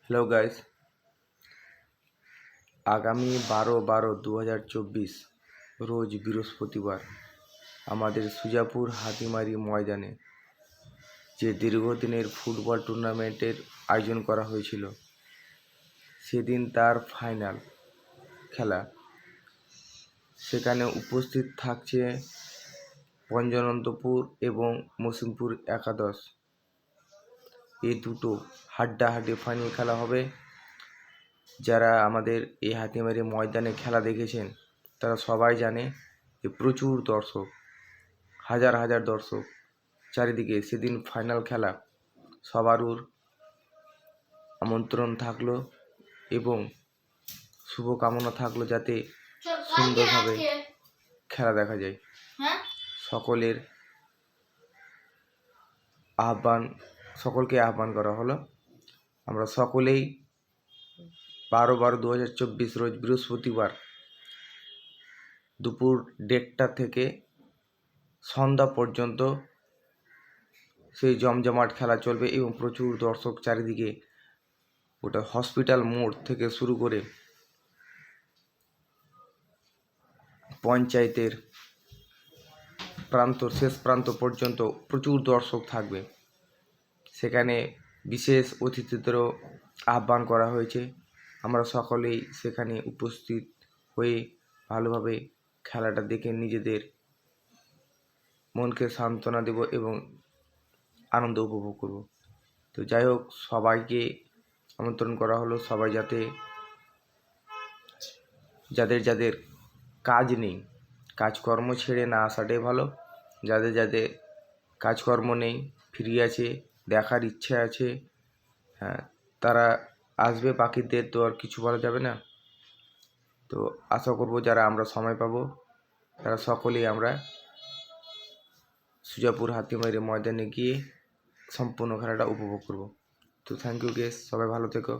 Hello guys, আগামী 12/12/2024 রোজ বৃহস্পতিবার আমাদের সুজাপুর হাতিমারি ময়দানে যে দীর্ঘদিনের ফুটবল টুর্নামেন্টের আয়োজন করা হয়েছিল, সেদিন তার ফাইনাল খেলা। সেখানে উপস্থিত থাকছে পঞ্চনন্তপুর এবং মসিমপুর একাদশ। এই দুটো হাড্ডাহাড্ডি ফাইনাল খেলা হবে। যারা আমাদের এই হাতিমারি ময়দানে খেলা দেখেছেন তারা সবাই জানে যে প্রচুর দর্শক, হাজার হাজার দর্শক চারিদিকে। সেদিন ফাইনাল খেলা, সবারই আমন্ত্রণ থাকলো এবং শুভকামনা থাকলো যাতে সুন্দরভাবে খেলা দেখা যায়। সকলের সকলকে আহ্বান করা হলো। আমরা সকলেই 12/12/2024 রোজ বৃহস্পতিবার দুপুর 1:30 থেকে সন্ধ্যা পর্যন্ত সেই জমজমাট খেলা চলবে এবং প্রচুর দর্শক চারিদিকে। ওটা হসপিটাল মোড় থেকে শুরু করে পঞ্চায়েতের শেষ প্রান্ত পর্যন্ত প্রচুর দর্শক থাকবে। সেখানে বিশেষ অতিথিদেরও আহ্বান করা হয়েছে। আমরা সকলেই সেখানে উপস্থিত হয়ে ভালোভাবে খেলাটা দেখে নিজেদের মনকে সান্ত্বনা দেব এবং আনন্দ উপভোগ করব। তো যাই হোক, সবাইকে আমন্ত্রণ করা হলো। সবাই যাদের যাদের কাজ নেই, কাজকর্ম ছেড়ে না আসাটাই ভালো। যাদের কাজকর্ম নেই, ফ্রি আছে, দেখার ইচ্ছা আছে, তারা আসবে। বাকিদের তো আর কিছু বলা যাবে না। তো আশা করব যারা আমরা সময় পাবো তারা সকলেই আমরা সুজাপুর হাতিমারি ময়দানে গিয়ে সম্পূর্ণ খেলাটা উপভোগ করব। তো থ্যাংক ইউ গেস, সবাই ভালো থেকো।